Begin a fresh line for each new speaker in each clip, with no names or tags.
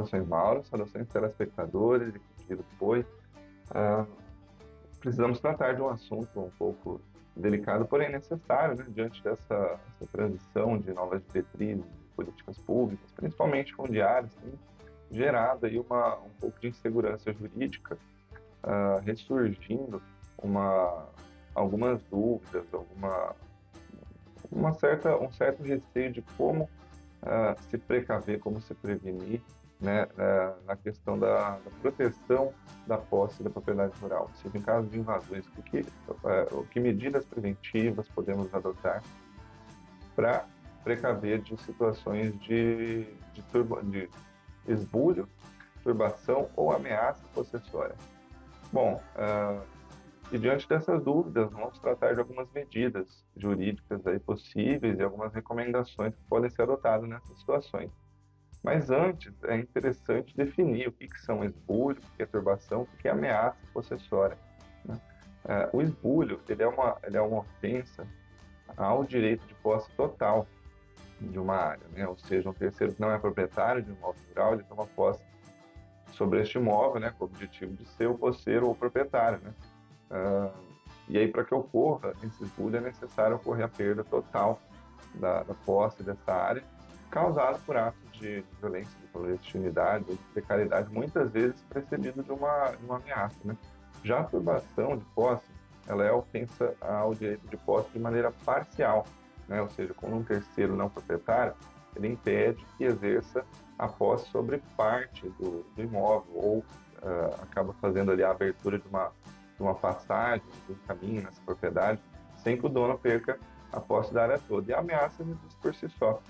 Saudações, Mauro, saudações telespectadores e que foi. Ah, Precisamos tratar de um assunto um pouco delicado, porém necessário, né, diante dessa transição de novas diretrizes de políticas públicas, principalmente fundiárias, tem gerado aí um pouco de insegurança jurídica, ressurgindo uma, algumas dúvidas, um certo receio de como se precaver, como se prevenir, né, na questão da proteção da posse da propriedade rural, ou seja, em caso de invasões, que medidas preventivas podemos adotar para precaver de situações de esbulho, turbação ou ameaça possessória. Bom, e diante dessas dúvidas, vamos tratar de algumas medidas jurídicas aí possíveis e algumas recomendações que podem ser adotadas nessas situações. Mas antes, é interessante definir o que são esbulho, o que é turbação, o que é ameaça possessória, né? O esbulho, ele é uma ofensa ao direito de posse total de uma área, né? Ou seja, um terceiro que não é proprietário de um imóvel rural, ele toma posse sobre este imóvel, né, com o objetivo de ser o posseiro ou proprietário, né? E aí, para que ocorra esse esbulho, é necessário ocorrer a perda total da posse dessa área, causada por atos de violência, de clandestinidade ou de precariedade, muitas vezes precedido de uma ameaça, né? Já a turbação de posse, ela é ofensa ao direito de posse de maneira parcial, né? Ou seja, quando um terceiro não proprietário, ele impede que exerça a posse sobre parte do imóvel ou acaba fazendo ali a abertura de uma passagem, de um caminho nessa propriedade, sem que o dono perca a posse da área toda. E a ameaça diz por si só,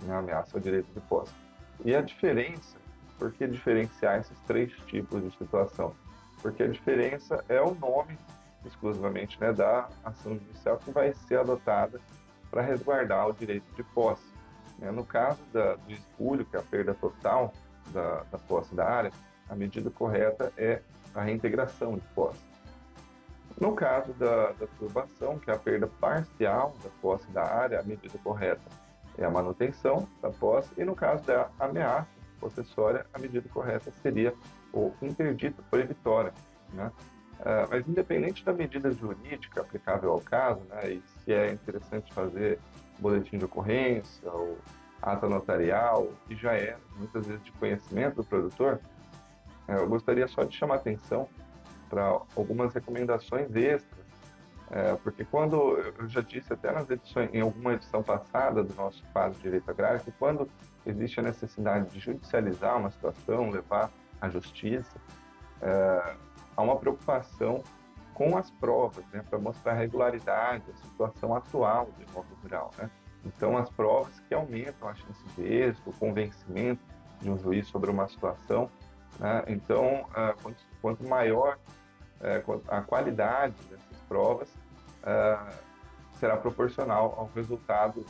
né? A ameaça ao direito de posse. E a diferença, por que diferenciar esses três tipos de situação? Porque a diferença é o nome, exclusivamente, né, da ação judicial que vai ser adotada para resguardar o direito de posse. No caso do espúlio, que é a perda total da posse da área, a medida correta é a reintegração de posse. No caso da turbação, que é a perda parcial da posse da área, a medida correta é a manutenção da posse, e no caso da ameaça possessória, a medida correta seria o interdito proibitório, né? Mas independente da medida jurídica aplicável ao caso, né, e se é interessante fazer boletim de ocorrência ou ata notarial, que já é muitas vezes de conhecimento do produtor, eu gostaria só de chamar atenção para algumas recomendações extras, porque quando eu já disse até em alguma edição passada do nosso quadro de direito agrário, que quando existe a necessidade de judicializar uma situação, levar à justiça, há uma preocupação com as provas, né, para mostrar a regularidade, a situação atual do imóvel rural, né? Então, as provas que aumentam a chance de êxito, o convencimento de um juiz sobre uma situação, né? Então, quanto maior a qualidade dessas provas, será proporcional ao resultado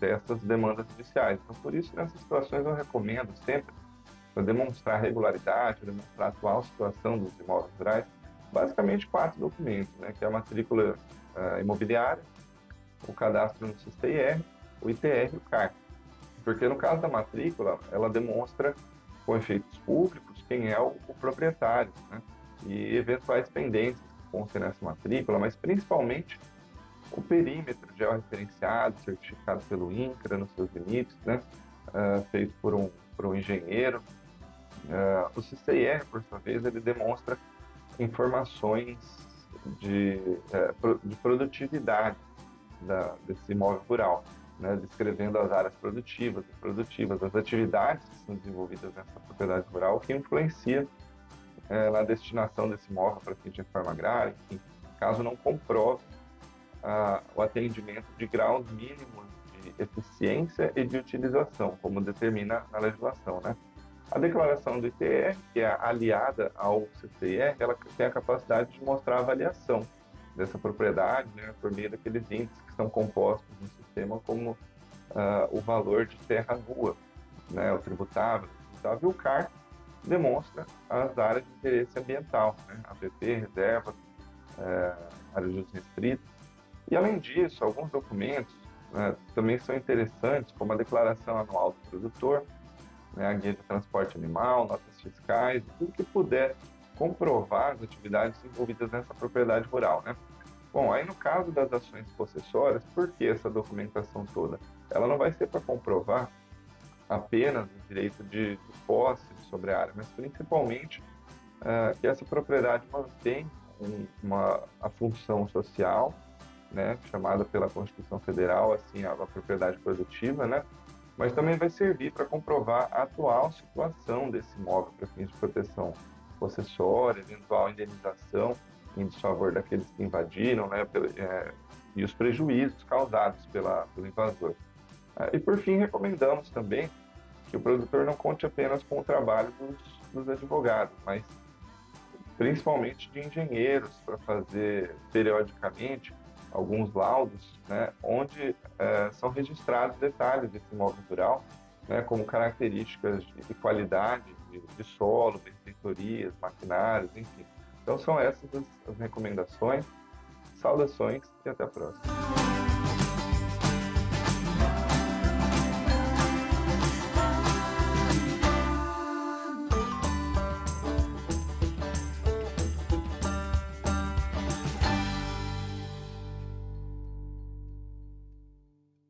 dessas demandas judiciais. Então, por isso, nessas situações, eu recomendo sempre, para demonstrar regularidade, para demonstrar a atual situação dos imóveis rurais, basicamente 4 documentos, né, que é a matrícula imobiliária, o cadastro no SIS-TR, o ITR e o CAR. Porque no caso da matrícula, ela demonstra com efeitos públicos quem é o proprietário, né, e eventuais pendências que constem nessa matrícula, mas principalmente o perímetro georreferenciado, certificado pelo INCRA nos seus limites, né, feito por um engenheiro. O CCIR, por sua vez, ele demonstra informações de produtividade desse imóvel rural, né, descrevendo as áreas produtivas, improdutivas, as atividades que são desenvolvidas nessa propriedade rural, que influencia na destinação desse imóvel para fim de reforma agrária, enfim, caso não comprove o atendimento de graus mínimos de eficiência e de utilização, como determina a legislação, né? A declaração do ITR, que é aliada ao CCIR, ela tem a capacidade de mostrar a avaliação dessa propriedade, né, por meio daqueles índices que são compostos no sistema, como o valor de terra nua, né, o tributável, e o CAR demonstra as áreas de interesse ambiental, né, APP, reserva, áreas de uso restrito. E, além disso, alguns documentos também são interessantes, como a declaração anual do produtor, né, a guia de transporte animal, notas fiscais, tudo que puder comprovar as atividades envolvidas nessa propriedade rural, né? Bom, aí no caso das ações possessórias, por que essa documentação toda? Ela não vai ser para comprovar apenas o direito de posse sobre a área, mas principalmente que essa propriedade mantém a função social, né, chamada pela Constituição Federal, assim, a propriedade produtiva, né, mas também vai servir para comprovar a atual situação desse imóvel para fins de proteção possessória, eventual indenização em desfavor daqueles que invadiram, né, e os prejuízos causados pelo invasor. E por fim, recomendamos também que o produtor não conte apenas com o trabalho dos advogados, mas principalmente de engenheiros, para fazer periodicamente alguns laudos, né, onde são registrados detalhes desse imóvel rural, né, como características de qualidade de solo, benfeitorias, maquinários, enfim. Então são essas as recomendações. Saudações e até a próxima.